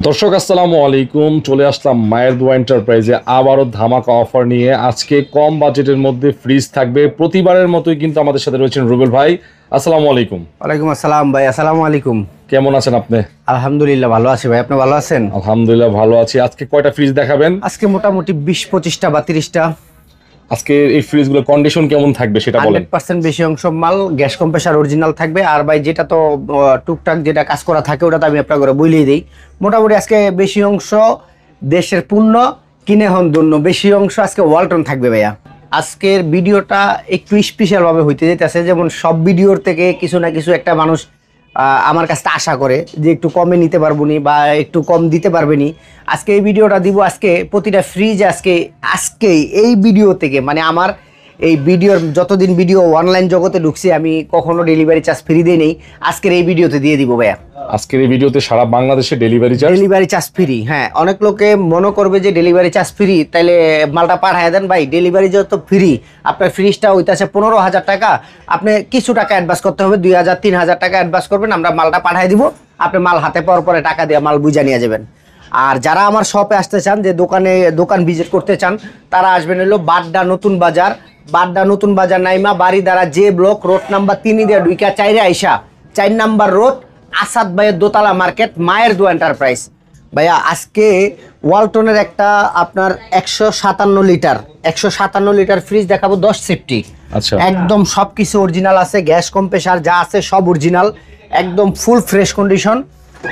দর্শক আসসালামু আলাইকুম, চলে আসলাম মায়ের দোয়া এন্টারপ্রাইজে আবারও ধামাকা অফার নিয়ে। আজকে কম বাজেটের মধ্যে ফ্রিজ থাকবে। প্রতিবারের মতোই কিন্তু আমাদের সাথে রয়েছেন রুবেল ভাই। আসসালামু আলাইকুম। ওয়ালাইকুম আসসালাম ভাই। আসসালামু আলাইকুম। কেমন আছেন আপনি? আলহামদুলিল্লাহ ভালো আছি ভাই, আপনি ভালো আছেন? আলহামদুলিল্লাহ ভালো আছি। আজকে কয়টা ফ্রিজ দেখাবেন? আজকে মোটামুটি 20-25টা বা 30টা। আজকে এই ফ্রিজগুলোর কন্ডিশন কেমন থাকবে সেটা বলেন। 100% বেশি অংশ মাল গ্যাস কম্প্রেসার অরিজিনাল থাকবে। আর ভাই যেটা তো টুকটাক যেটা কাজ করা থাকে ওটা তো আমি আপনাকে বলেই দিই। মোটামুটি আজকে বেশি অংশ দেশের পণ্য কিনে হন ধন্য, বেশি অংশ আজকে ওয়ালটন থাকবে ভাইয়া। আজকের ভিডিওটা একটু স্পেশাল ভাবে হইতে যেতেছে, যেমন সব ভিডিওর থেকে কিছু না কিছু একটা মানুষ আমার কাছে আশা করে যে একটু কমে নিতে পারবো নি বা একটু কম দিতে পারবে নি। আজকে এই ভিডিওটা দিব, আজকে প্রতিটা ফ্রিজ আজকে এই ভিডিও থেকে, মানে আমার এই ভিডিওর যতদিন ভিডিও অনলাইন জগতে ঢুকছি আমি কখনো ডেলিভারি চার্জ ফ্রি দিই নেই, আজকের এই ভিডিওতে দিয়ে দিব ভাইয়া। আজকের এই ভিডিওতে সারা বাংলাদেশে ডেলিভারি চার্জ ফ্রি। হ্যাঁ, অনেক লোকে মনে করবে যে ডেলিভারি চার্জ ফ্রি, তাইলে মালটা পাঠায় দেন। ভাই ডেলিভারি যত ফ্রি, আপনার ফ্রিজটা হইতেছে 15,000 টাকা, আপনি কিছু টাকা অ্যাডভান্স করতে হবে, 2,000-3,000 টাকা অ্যাডভান্স করবেন, আমরা মালটা পাঠিয়ে দিব। আপনি মাল হাতে পাওয়ার পরে টাকা দিয়ে মাল বুঝা নিয়ে যাবেন। আর যারা আমার শপে আসতে চান, যে দোকান ভিজিট করতে চান, তারা আসবেন হলো বাড্ডা নতুন বাজার নাইমা বাড়িদারা যে ব্লক, রোড নাম্বার 3 দিয়ে ঢুইকা 4 আইসা 4 নাম্বার রোড, আসাদ ভাইয়ের দোতলা মার্কেট, মায়ের দোয়া এন্টারপ্রাইজ। ভাইয়া আজকে ওয়ালটনের একটা আপনার 157 লিটার ফ্রিজ দেখাবো, 10 সেফটি। আচ্ছা, একদম সবকিছু অরিজিনাল আছে, গ্যাস কম্প্রেসার যা আছে সব অরিজিনাল, একদম ফুল ফ্রেশ কন্ডিশন,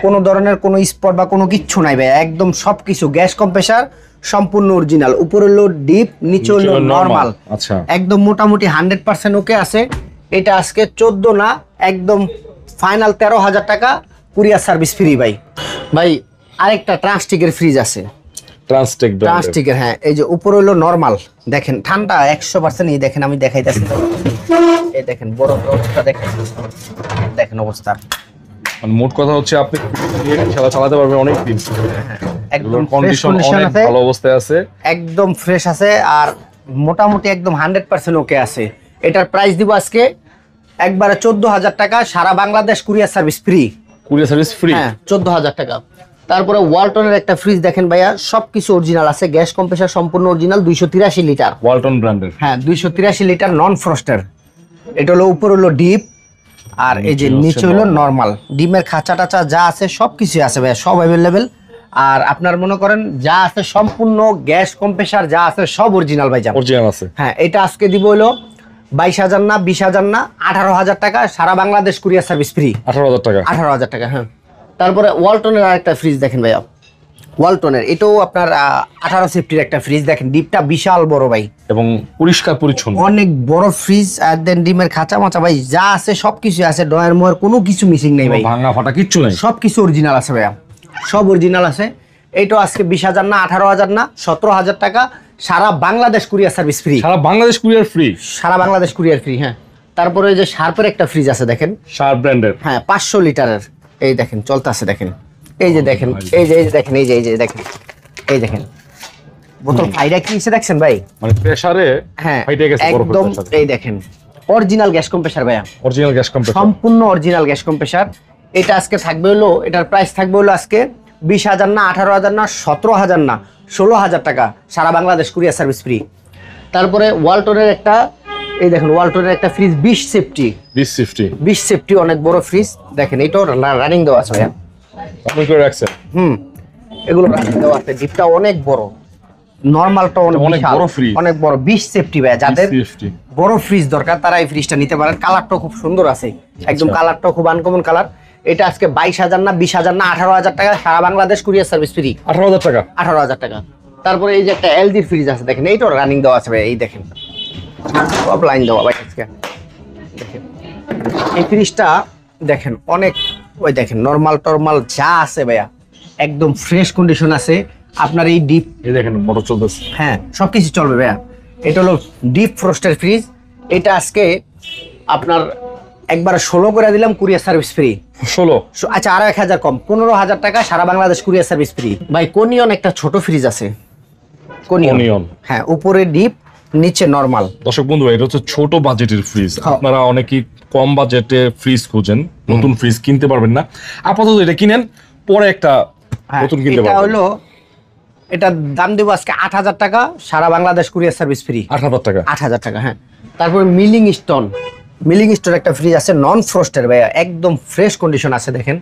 কোনো ধরনের কোনো স্পট বা কোনো কিচ্ছু নাই ভাইয়া। একদম সবকিছু গ্যাস কম্প্রেসার সম্পূর্ণ অরিজিনাল, উপরে হলো ডিপ, নিচে হলো নরমাল। আচ্ছা, একদম মোটামুটি 100% ওকে আছে। এটা আজকে 14 না, একদম ফাইনাল 13,000 টাকা কুরিয়ার সার্ভিস ফ্রি ভাই। ভাই আরেকটা ট্রান্সটিকের ফ্রিজ আছে, ট্রান্সটিকের। হ্যাঁ, এই যে উপরে হলো নরমাল, দেখেন ঠান্ডা 100%। এই দেখেন আমি দেখাইতেছি, এই দেখেন বড় অবস্থা, দেখেন অবস্থা। মানে মোট কথা হচ্ছে আপনি খেলা চালাতে পারবেন অনেক দিন। একদম কন্ডিশন অনেক ভালো অবস্থায় আছে, একদম ফ্রেশ আছে, আর মোটামুটি একদম 100% ওকে আছে। এটার প্রাইস দিব আজকে একবারে 14,000 টাকা, সারা বাংলাদেশ কুরিয়ার সার্ভিস ফ্রি। হ্যাঁ, 14,000 টাকা। তারপরে ওয়ালটনের একটা ফ্রিজ দেখেন ভাইয়া, সবকিছু অরিজিনাল আছে, গ্যাস কম্প্রেসার সম্পূর্ণ অরিজিনাল, 283 লিটার ওয়ালটন ব্র্যান্ডের। হ্যাঁ, 283 লিটার নন ফ্রস্টার। এটা হলো উপর হলো ডিপ, আর এই যে নিচে হলো নরমাল। ডিমের খাঁচা টাচা যা আছে সবকিছু আছে ভাইয়া, সব অ্যাভেলেবেল। আর আপনার মনে করেন যা আছে সম্পূর্ণ গ্যাস কম্প্রেসার যা আছে সব অরিজিনাল ভাইজান, অরিজিনাল আছে। হ্যাঁ, এটা আজকে দিব হলো 22,000 না 20,000 না 18,000 টাকা, সারা বাংলাদেশ কুরিয়ার সার্ভিস ফ্রি। 18,000 টাকা, 18,000 টাকা। হ্যাঁ, তারপরে ওয়ালটনের আরেকটা ফ্রিজ দেখেন ভাইয়া, ওয়ালটনের এটাও আপনার 18 সেফটির একটা ফ্রিজ। দেখেন ডিপটা বিশাল বড় ভাই, এবং পরিষ্কার পরিচ্ছন্ন, অনেক বড় ফ্রিজ। আর দেন ডিমের খাঁচা মাচা ভাই যা আছে সবকিছু আছে, ডয়ার মোয়ার কোনো কিছু মিসিং নেই ভাই, ভাঙা ফাটা কিচ্ছু নাই, সবকিছু অরিজিনাল আছে ভাইয়া, সব অরিজিনাল আছে। এইটাও আজকে 20,000 না 18,000 না 17,000 টাকা, সারা বাংলাদেশ কুরিয়ার সার্ভিস ফ্রি। সারা বাংলাদেশ কুরিয়ার ফ্রি, সারা বাংলাদেশ কুরিয়ার ফ্রি। হ্যাঁ, তারপরে যে শার্পের একটা ফ্রিজ আছে দেখেন, শার্প ব্র্যান্ডের। হ্যাঁ, 500 লিটারের। এই দেখেন চলতেছে, দেখেন এই যে দেখেন, এই যে দেখেন, এই যে দেখেন, এই দেখেন বোতল ফাইডা কি এসে দেখছেন ভাই, মানে প্রেসারে হ্যাঁ ফাইটে গেছে একদম। এই দেখেন অরিজিনাল গ্যাস কম্প্রেসার ভাইয়া, অরিজিনাল গ্যাস কম্প্রেসার, সম্পূর্ণ অরিজিনাল গ্যাস কম্প্রেসার। এটা আজকে থাকবে হলো, এটার প্রাইস থাকবে হলো আজকে 20,000 না 18,000 না 17,000 না 16,000 টাকা, সারা বাংলাদেশ কুরিয়ার সার্ভিস ফ্রি। তারপরে ওয়ালটনের একটা, এই দেখেন ওয়ালটনের একটা ফ্রিজ 20 সেফটি, অনেক বড় ফ্রিজ। দেখেন এটাও রানিং দেওয়া আছে ভাইয়া, আপনি করে রাখছেন। এগুলো রানিং দেওয়া আছে, ডিপটা অনেক বড়, নরমালটা অনেক বড় ফ্রিজ, অনেক বড় 20 সেফটি ভাইয়া। যাদের বড় ফ্রিজ দরকার তারা এই ফ্রিজটা নিতে পারেন। কালারটাও খুব সুন্দর আছে, একদম কালারটাও খুব আনকমন কালার। এটা আজকে 22,000 না 20,000 না 18,000 টাকা, সারা বাংলাদেশ কুরিয়ার সার্ভিস ফ্রি। 18,000 টাকা, 18,000 টাকা। তারপরে এই যে একটা এলজির ফ্রিজ আছে দেখেন, এইটাও রানিং দেওয়া আছে ভাই, এই দেখেন সব লাইন দেওয়া ভাই। আজকে দেখেন এই ফ্রিজটা দেখেন অনেক, ওই দেখেন নরমাল টরমাল যা আছে ভাইয়া, একদম ফ্রেশ কন্ডিশন আছে। আপনার এই ডিপ, এই দেখেন মোটর চলতেছে, হ্যাঁ সবকিছু চলবে ভাইয়া। এটা হলো ডিপ ফ্রস্টের ফ্রিজ। এটা আজকে আপনার একবার 16 করে দিলাম, কুরিয়ার সার্ভিস ফ্রি। 16? আচ্ছা, আরো 1,000 কম, 15,000 টাকা, সারা বাংলাদেশ কুরিয়ার সার্ভিস ফ্রি ভাই। কোনিয়ন একটা ছোট ফ্রিজ আছে, কোনিয়ন, হ্যাঁ, উপরে ডিপ নিচে নরমাল। দর্শক বন্ধুরা, এটা হচ্ছে ছোট বাজেটের ফ্রিজ। আপনারা অনেকেই কম বাজেটে ফ্রিজ খোঁজেন, নতুন ফ্রিজ কিনতে পারবেন না, আপাতত এটা কিনেন, পরে একটা হ্যাঁ, নতুন কিনতে এটা পারবেন। হলো এটার দাম দেবো আজকে 8,000 টাকা, সারা বাংলাদেশ কুরিয়ার সার্ভিস ফ্রি। 8,000 টাকা। 8,000 টাকা, হ্যাঁ। তারপর মিলিং স্টোন একটা ফ্রিজ আছে নন ফ্রস্টের ভাইয়া, একদম ফ্রেশ কন্ডিশন আছে দেখেন,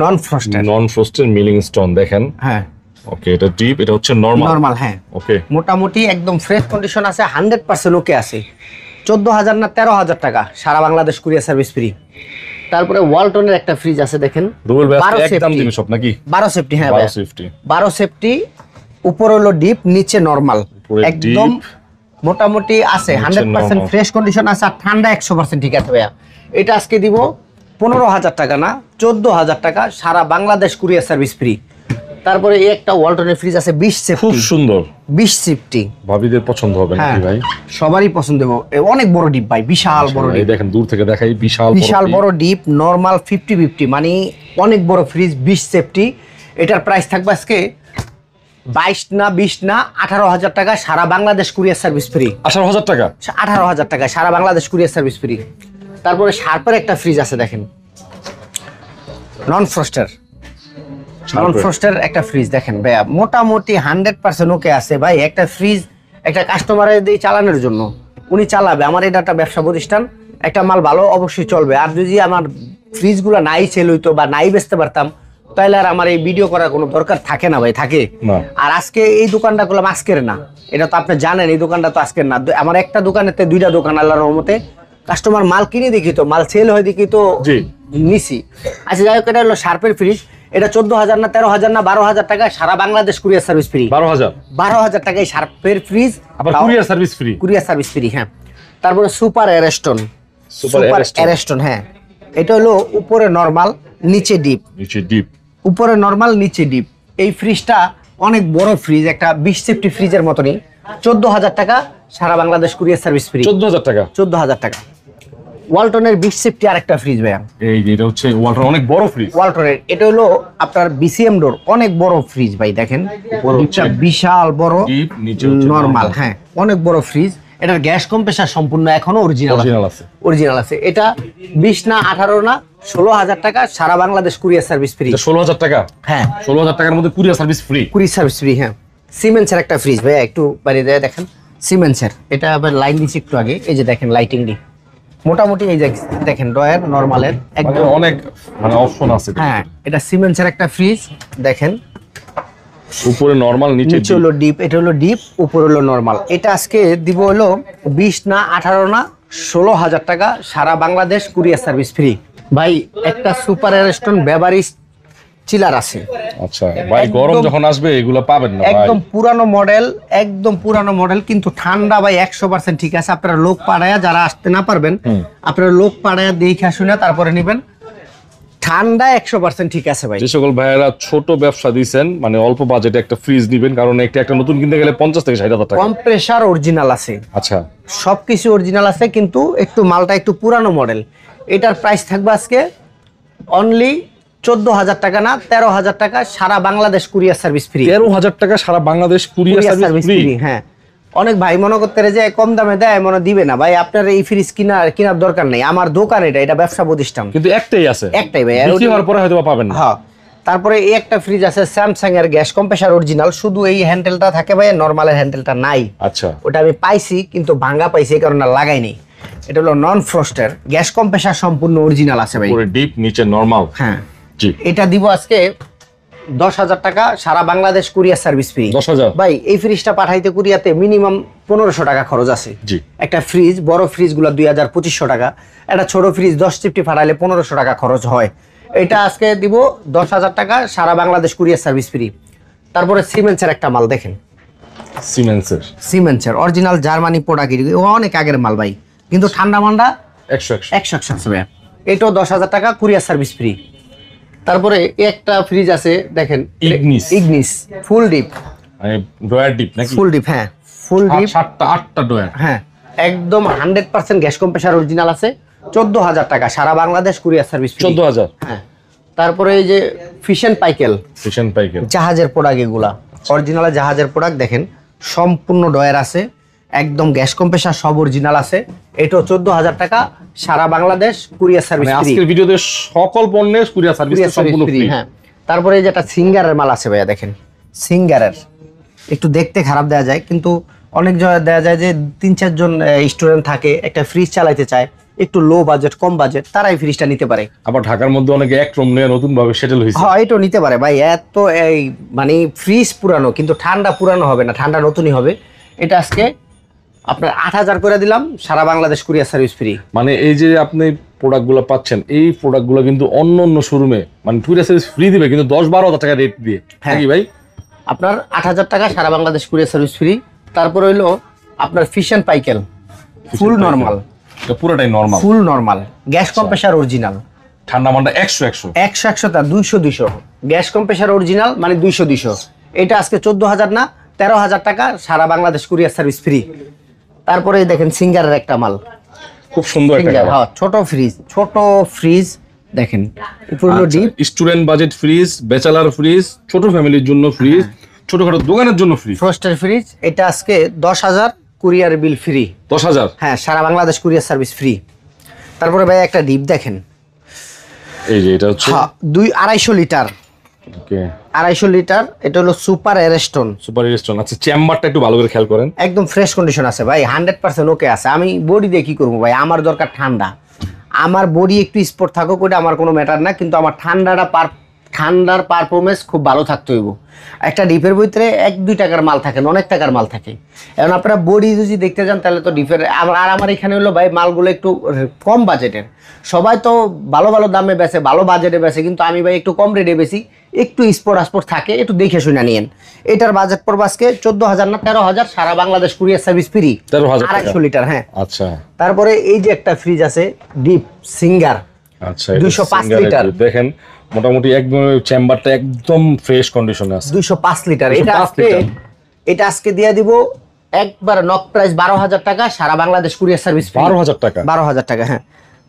নন ফ্রস্টের। নন ফ্রস্টেড মিলিং স্টোন দেখেন। হ্যাঁ, ওকে, এটা ডিপ, এটা হচ্ছে নরমাল। নরমাল, হ্যাঁ। ওকে, মোটামুটি একদম ফ্রেশ কন্ডিশন আছে, 100% ওকে আছে। 14,000 না 13,000 টাকা, সারা বাংলাদেশ কুরিয়ার সার্ভিস ফ্রি। তারপরে ওয়ালটনের একটা ফ্রিজ আছে দেখেন, রুবেল ভাই 12 একদম সেফটি। দিবেন সব নাকি? 12 সেফটি, হ্যাঁ 12 সেফটি। 12 সেফটি, উপর হলো ডিপ, নিচে নরমাল, উপরে একদম deep, মোটামুটি আছে, নিচে 100% normal। ফ্রেশ কন্ডিশন আছে, আর ঠান্ডা 100% ঠিক আছে ভাইয়া। এটা আজকে দিব 15,000 টাকা না 14,000 টাকা, সারা বাংলাদেশ কুরিয়ার সার্ভিস ফ্রি। তারপরে এই একটা ওয়ালটনের ফ্রিজ আছে 20 খুব সেফটি, সুন্দর, 20 সেফটি, ভাবিদের পছন্দ হবে হ্যাঁ নাকি ভাই? সবারই পছন্দ হবে। অনেক বড় ডিপ ভাই, বিশাল বড় এই ডিপ, দেখেন দূর থেকে দেখাই, বিশাল বিশাল বড় ডিপ, নরমাল 50-50, মানে অনেক বড় ফ্রিজ, 20 সেফটি। এটার প্রাইস থাকবে আজকে 22 না 20 না 18,000 টাকা, সারা বাংলাদেশ কুরিয়ার সার্ভিস ফ্রি। 18,000 টাকা। 18,000 টাকা, সারা বাংলাদেশ কুরিয়ার সার্ভিস ফ্রি। তারপরে শার্পের একটা ফ্রিজ আছে দেখেন, নন ফ্রস্টের, নন ফ্রস্টের একটা ফ্রিজ দেখেন ভাইয়া, মোটামুটি 100% ওকে আছে ভাই। একটা ফ্রিজ একটা কাস্টমারের দিয়ে চালানোর জন্য, উনি চালাবে, আমার এটা একটা ব্যবসা প্রতিষ্ঠান, একটা মাল ভালো অবশ্যই চলবে। আর যদি আমার ফ্রিজগুলো নাই সেল হইতো বা নাই বেচতে পারতাম, তাহলে আর আমার এই ভিডিও করার কোনো দরকার থাকে না ভাই, থাকে না। আর আজকে এই দোকানটা করলাম আজকের না, এটা তো আপনি জানেন, এই দোকানটা তো আজকের না। আমার একটা দোকানেতে দুইটা দোকান, আল্লাহর রহমতে কাস্টমার মাল কিনে দেখি তো, মাল সেল হয় দেখি তো জি। নিছি। আচ্ছা যাই হোক, এটা হলো শার্পের ফ্রিজ, এটা 14,000 না 13,000 না 12,000 টাকা, সারা বাংলাদেশ কুরিয়ার সার্ভিস ফ্রি। 12,000। 12,000 টাকায় শার্পের ফ্রিজ, আবার courier service free. Courier service free, হ্যাঁ। তারপরে সুপার অ্যারেস্টন, সুপার অ্যারেস্টন, হ্যাঁ। এটা হলো উপরে নরমাল, নিচে ডিপ, নিচে ডিপ। উপরে নরমাল, নিচে ডিপ। এই ফ্রিজটা অনেক বড় ফ্রিজ, একটা 20 সেফটি ফ্রিজের মতনই। 14,000 টাকা, সারা বাংলাদেশ কুরিয়ার সার্ভিস ফ্রি। 14,000 টাকা। 14,000 টাকা। ওয়ালটনের 20 সেফটি আরেকটা ফ্রিজ ভাইয়া, এই যে এটা হচ্ছে ওয়ালটন, অনেক বড় ফ্রিজ। ওয়ালটনের এটা হলো আপনার BCM ডোর, অনেক বড় ফ্রিজ ভাই দেখেন, হচ্ছে বিশাল বড়, ডিপ, নিচে হচ্ছে নরমাল, হ্যাঁ অনেক বড় ফ্রিজ। এটার গ্যাস কম্প্রেসার সম্পূর্ণ এখনো অরিজিনাল আছে। অরিজিনাল আছে। এটা 20 না 18 না 16,000 টাকা, সারা বাংলাদেশ কুরিয়ার সার্ভিস ফ্রি। এটা 16,000 টাকা। হ্যাঁ 16,000 টাকার মধ্যে courier service free. Courier service free, হ্যাঁ। সিমেন্সের একটা ফ্রিজ ভাইয়া, একটু বাইরে দিয়ে দেখেন, সিমেন্সের। এটা আবার লাইন দিচ্ছি একটু আগে, এই যে দেখেন লাইটিং দি, মোটামুটি এই যে দেখেন ডয়ার নরমালের মানে একদম, অনেক মানে অপশন আছে। হ্যাঁ। এটা সিমেন্সের একটা ফ্রিজ দেখেন, উপরে নরমাল, নিচে নিচে হলো ডিপ, এটা হলো ডিপ, উপর হলো নরমাল। এটা আজকে দিব হলো 20 না 18 না 16,000 টাকা, সারা বাংলাদেশ কুরিয়ার সার্ভিস ফ্রি। ভাই একটা সুপার অ্যারেস্টন বেভারিজ চিলার আছে, আচ্ছা ভাই, গরম একদম- যখন আসবে এগুলো পাবেন না ভাই। একদম পুরানো মডেল, একদম পুরানো মডেল, কিন্তু ঠান্ডা ভাই 100% ঠিক আছে। আপনারা লোক পাড়ায়া যারা আসতে না পারবেন, আপনারা লোক পাড়ায়া দেখে শুনে তারপরে নেবেন, ঠান্ডা 100% ঠিক আছে ভাই। যে সকল ভাইয়েরা ছোট ব্যবসা দিয়েছেন, মানে অল্প বাজেটে একটা ফ্রিজ নিবেন, কারণ একটা নতুন কিনতে গেলে 50 থেকে 60,000 টাকা। কম্প্রেসার অরিজিনাল আছে, আচ্ছা, সবকিছু অরিজিনাল আছে, কিন্তু একটু মালটা একটু পুরানো মডেল। এটার প্রাইস থাকবে আজকে অনলি 14,000 টাকা না 13,000 টাকা, সারা বাংলাদেশ কুরিয়ার সার্ভিস ফ্রি। 13,000 টাকা সারা বাংলাদেশ কুরিয়ার সার্ভিস ফ্রি। হ্যাঁ। অনেক ভাই মনে করতে যে কম দামে দেয়, মনে দিবে না ভাই। আপনার এই ফ্রিজ কেনার দরকার নেই, আমার দোকান, এটা ব্যবসা প্রতিষ্ঠান, কিন্তু একটাই আছে, একটাই ভাই, বিক্রি হওয়ার পরে হয়তো বা পাবেন না। হ্যাঁ। তারপরে এই একটা ফ্রিজ আছে স্যামসাং এর, গ্যাস কম্প্রেসার অরিজিনাল, শুধু এই হ্যান্ডেলটা থাকে ভাই, নরমালের হ্যান্ডেলটা নাই। আচ্ছা, ওটা আমি পাইছি কিন্তু ভাঙা পাইছি, এই কারণে লাগাই নেই। এটা হলো নন ফ্রস্টের, গ্যাস কম্প্রেসার সম্পূর্ণ অরিজিনাল আছে ভাই। উপরে ডিপ, নিচে নরমাল। হ্যাঁ, জি। এটা দিব আজকে 10,000 টাকা, সারা বাংলাদেশ কুরিয়ার সার্ভিস ফ্রি। 10,000 ভাই এই ফ্রিজটা পাঠাইতে কুরিয়াতে মিনিমাম 1500 টাকা খরচ আছে। জি। একটা ফ্রিজ, বড় ফ্রিজগুলো 2,000-2,500 টাকা, একটা ছোট ফ্রিজ 10 চিপটি ফাটাইলে 1500 টাকা খরচ হয়। এটা আজকে দিব 10,000 টাকা, সারা বাংলাদেশ কুরিয়ার সার্ভিস ফ্রি। তারপরে সিমেন্সের একটা মাল দেখেন, সিমেন্সের সিমেন্সের অরিজিনাল জার্মানি প্রোডাক্ট, অনেক আগের মাল ভাই, কিন্তু ঠান্ডা মান্ডা 100 100 ভাই। এটাও 10,000 টাকা, কুরিয়ার সার্ভিস ফ্রি। তারপরে একটা ফ্রিজ আছে দেখেন, ইগনিস ফুল ডিপ, মানে ডয়ার ডিপ নাকি? ফুল ডিপ, হ্যাঁ ফুল ডিপ, 7টা ডয়ার, হ্যাঁ একদম 100% গ্যাস কম্প্রেসার অরিজিনাল আছে। 14,000 টাকা, সারা বাংলাদেশ কুরিয়ার সার্ভিস ফ্রি। 14,000। হ্যাঁ। তারপরে এই যে ফিশন পাইকেল, ফিশন পাইকেল, জাহাজের প্রোডাক্ট, এগুলা অরিজিনাল জাহাজের প্রোডাক্ট দেখেন, সম্পূর্ণ ডয়ার আছে, একদম গ্যাস কম্প্রেসার সব অরিজিনাল আছে। এটাও 14,000 টাকা, সারা বাংলাদেশ কুরিয়ার সার্ভিস মানে ফ্রি। আজকের ভিডিওতে সকল পণ্যের কুরিয়ার সার্ভিস সম্পূর্ণ ফ্রি। হ্যাঁ। তারপরে এই যে একটা সিঙ্গারের মাল আছে ভাইয়া, দেখেন সিঙ্গারের একটু দেখতে খারাপ দেওয়া যায়, কিন্তু অনেক জায়গায় দেওয়া যায় যে 3-4 জন স্টুডেন্ট থাকে, একটা ফ্রিজ চালাইতে চায়, একটু লো বাজেট কম বাজেট, তারাই ফ্রিজটা নিতে পারে। আবার ঢাকার মধ্যে অনেকে এক রুম নিয়ে নতুন ভাবে সেটেল হয়েছে। হ্যাঁ, এটাও নিতে পারে ভাই। এত এই মানে ফ্রিজ পুরানো কিন্তু ঠান্ডা পুরানো হবে না, ঠান্ডা নতুনই হবে। এটা আজকে আপনার 8,000 করে দিলাম, সারা বাংলাদেশ কুরিয়ার সার্ভিস ফ্রি। মানে এই যে আপনি প্রোডাক্টগুলো পাচ্ছেন, এই প্রোডাক্টগুলো কিন্তু অন্য অন্য শোরুমে মানে কুরিয়ার সার্ভিস ফ্রি দিবে কিন্তু 10-12 হাজার টাকা রেট দিয়ে। হ্যাঁ ভাই, আপনার 8,000 টাকা সারা বাংলাদেশ কুরিয়ার সার্ভিস ফ্রি। তারপর হইলো আপনার ফিশ এন্ড পাইকেল ফুল নরমাল, এটা পুরোটাই নরমাল, ফুল নরমাল গ্যাস কম্প্রেসার অরিজিনাল, ঠান্ডা মান্ডা 100 তা 200 গ্যাস কম্প্রেসার অরিজিনাল মানে 200। এটা আজকে 14,000 না 13,000 টাকা সারা বাংলাদেশ কুরিয়ার সার্ভিস ফ্রি। তারপরে দেখেন সিঙ্গারের একটা মাল, খুব সুন্দর একটা সিঙ্গার, কালার। হ্যাঁ ছোট ফ্রিজ দেখেন, উপরে হলো deep. Student budget fridge, bachelor fridge, ছোট ফ্যামিলির জন্য ফ্রিজ, ছোটখাটো দোকানের জন্য ফ্রিজ। ফ্রস্টের ফ্রিজ, এটা আজকে 10,000 কুরিয়ার বিল ফ্রি। 10,000? হ্যাঁ, সারা বাংলাদেশ কুরিয়ার সার্ভিস ফ্রি। তারপরে ভাই একটা ডিপ দেখেন, এই যে এটা হচ্ছে হ্যাঁ 250 লিটার, ওকে 250 লিটার। এটা হলো সুপার এরেস্টন, সুপার রেস্টুরেন্ট। আচ্ছা, চেম্বারটা একটু ভালো করে খেয়াল করেন। একদম ফ্রেশ কন্ডিশন আছে ভাই, 100% ওকে আছে। আমি বডি দিয়ে কি করবো ভাই, আমার দরকার ঠান্ডা, আমার বডি একটু স্পোর্ট থাকুক, ওটা আমার কোনো ম্যাটার না, কিন্তু আমার ঠান্ডার পারফরমেন্স খুব ভালো থাকতে হইব। একটা ডিপের ভিতরে 1-2 টাকার মাল থাকে না, অনেক টাকার মাল থাকে। এখন আপনারা বডি যদি দেখতে যান তাহলে তো ডিপের আমার এখানে হলো ভাই মালগুলো একটু কম বাজেটের। সবাই তো ভালো ভালো দামে বেচে, ভালো বাজেটে বেচে, কিন্তু আমি ভাই একটু কম রেটে বেশি, একটু স্পোর্ট থাকে, একটু দেখে শুনে নিয়েন। এটার বাজেট পড়বে আজকে 14,000 না 13,000, সারা বাংলাদেশ কুরিয়ার সার্ভিস ফ্রি। 13,000 টাকা। 250 লিটার, হ্যাঁ। আচ্ছা তারপরে এই যে একটা ফ্রিজ আছে ডিপ সিঙ্গার, আচ্ছা, 205 সিঙ্গারের লিটার। দেখেন মোটামুটি একদম চেম্বারটা একদম ফ্রেশ কন্ডিশনে আছে। 205 লিটার। 205 লিটার। এটা আজকে দিয়ে দিব একবার নক প্রাইস 12,000 টাকা, সারা বাংলাদেশ কুরিয়ার সার্ভিস 12,000 টাকা। 12,000 টাকা, হ্যাঁ।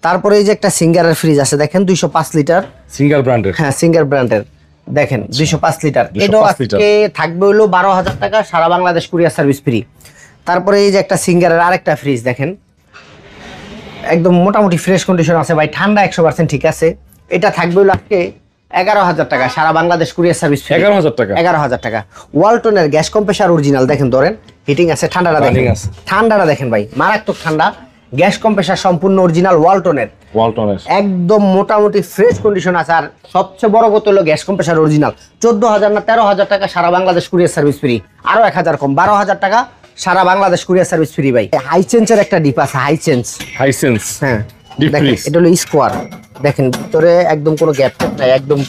তারপরে এই যে একটা সিঙ্গারের ফ্রিজ আছে দেখেন, 205 লিটার, সিঙ্গার ব্র্যান্ডের। হ্যাঁ সিঙ্গার ব্র্যান্ডের দেখেন, 205 লিটার। 205 এটাও লিটার। আজকে থাকবে হলো 12,000 টাকা, সারা বাংলাদেশ কুরিয়ার সার্ভিস ফ্রি। তারপরে এই যে একটা সিঙ্গারের আরেকটা ফ্রিজ দেখেন, একদম মোটামুটি ফ্রেশ কন্ডিশন আছে ভাই, ঠান্ডা 100% ঠিক আছে। এটা থাকবে হলো আজকে 11,000 টাকা, সারা বাংলাদেশ কুরিয়ার সার্ভিস ফ্রি। 11,000 টাকা। 11,000 টাকা। ওয়ালটনের গ্যাস কম্প্রেসার অরিজিনাল দেখেন, ধরেন হিটিং আছে, ঠান্ডাটা দেখেন, Running আছে। ঠান্ডাটা দেখেন ভাই, মারাত্মক ঠান্ডা। গ্যাস কম্প্রেসার সম্পূর্ণ অরিজিনাল ওয়ালটনের, ওয়ালটনের। একদম মোটামুটি ফ্রেশ কন্ডিশন আছে। আর সবচেয়ে বড় কথা হলো গ্যাস কম্প্রেসার অরিজিনাল, 14,000 না 13,000 টাকা, সারা বাংলাদেশ কুরিয়ার সার্ভিস ফ্রি। আরো 1,000 কম, 12,000 টাকা, সারা বাংলাদেশ কুরিয়ার সার্ভিস ফ্রি ভাই। হাইসেন্সের একটা ডিপ আছে, হাইসেন্স। হ্যাঁ Deep দেখেন, freeze। এটা হলো স্কোয়ার, দেখেন ভিতরে একদম কোনো গ্যাপ নাই, একদম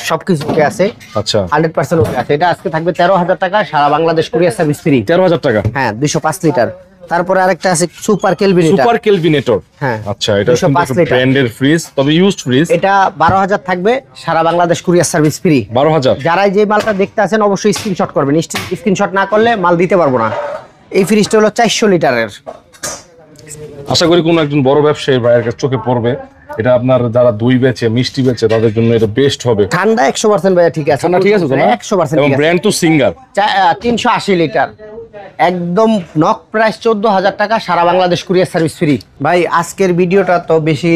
সবকিছু ওকে আছে, আচ্ছা 100% ওকে আছে। এটা আজকে থাকবে 13,000 টাকা, সারা বাংলাদেশ কুরিয়ার সার্ভিস ফ্রি। 13,000 টাকা। হ্যাঁ 205 লিটার। তারপরে আরেকটা আছে সুপার কেলভিনেটর, সুপার কেলভিনেটর। হ্যাঁ আচ্ছা, এটা 205 লিটার। ব্র্যান্ডের ফ্রিজ, তবে ইউজড ফ্রিজ। এটা 12,000 থাকবে, সারা বাংলাদেশ কুরিয়ার সার্ভিস ফ্রি। 12,000। যারা যে মালটা দেখতে আছেন অবশ্যই স্ক্রিনশট করবেন, স্ক্রিনশট না করলে মাল দিতে পারবো না। এই ফ্রিজটা হলো 400 লিটারের। আশা করি কোনো একজন বড় ব্যবসায়ী ভাইয়ের কাছে চোখে পড়বে। এটা আপনার যারা দই বেচে, মিষ্টি বেচে, তাদের জন্য এটা বেস্ট হবে। ঠান্ডা 100% ভাইয়া ঠিক আছে, ঠান্ডা ঠিক আছে তো না? 100% এবং ঠিক আছে। ব্র্যান্ড তো সিঙ্গার। 380 লিটার, একদম নক প্রাইস 14,000 টাকা, সারা বাংলাদেশ কুরিয়ার সার্ভিস ফ্রি। ভাই আজকের ভিডিওটা তো বেশি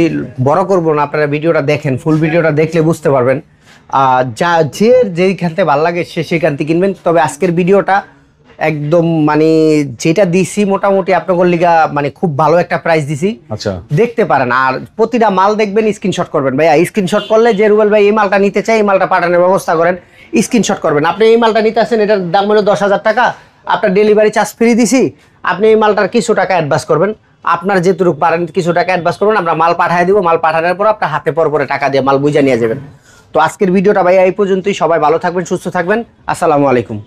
বড় করব না, আপনারা ভিডিওটা দেখেন, ফুল ভিডিওটা দেখলে বুঝতে পারবেন। যেইখান থেকে ভালো লাগে সে সেখান থেকে কিনবেন। তবে আজকের ভিডিওটা একদম মানে যেটা দিছি মোটামুটি আপনাদের লিগা মানে খুব ভালো একটা প্রাইস দিছি, আচ্ছা দেখতে পারেন। আর প্রতিটা মাল দেখবেন, স্ক্রিনশট করবেন ভাইয়া। স্ক্রিনশট করলে যে রুবেল ভাই এই মালটা নিতে চাই, এই মালটা পাঠানোর ব্যবস্থা করেন, স্ক্রিনশট করবেন। আপনি এই মালটা নিতে আসেন, এটার দাম হলো 10,000 টাকা, আপনার ডেলিভারি চার্জ ফ্রি দিছি, আপনি এই মালটার কিছু টাকা অ্যাডভান্স করবেন, আপনার যেটুকু পারেন কিছু টাকা অ্যাডভান্স করবেন, আমরা মাল পাঠিয়ে দিব। মাল পাঠানোর পর আপনার হাতে পরে টাকা দিয়ে মাল বুঝে নিয়ে যাবেন। তো আজকের ভিডিওটা ভাইয়া এই পর্যন্তই। সবাই ভালো থাকবেন, সুস্থ থাকবেন, আসসালামু আলাইকুম।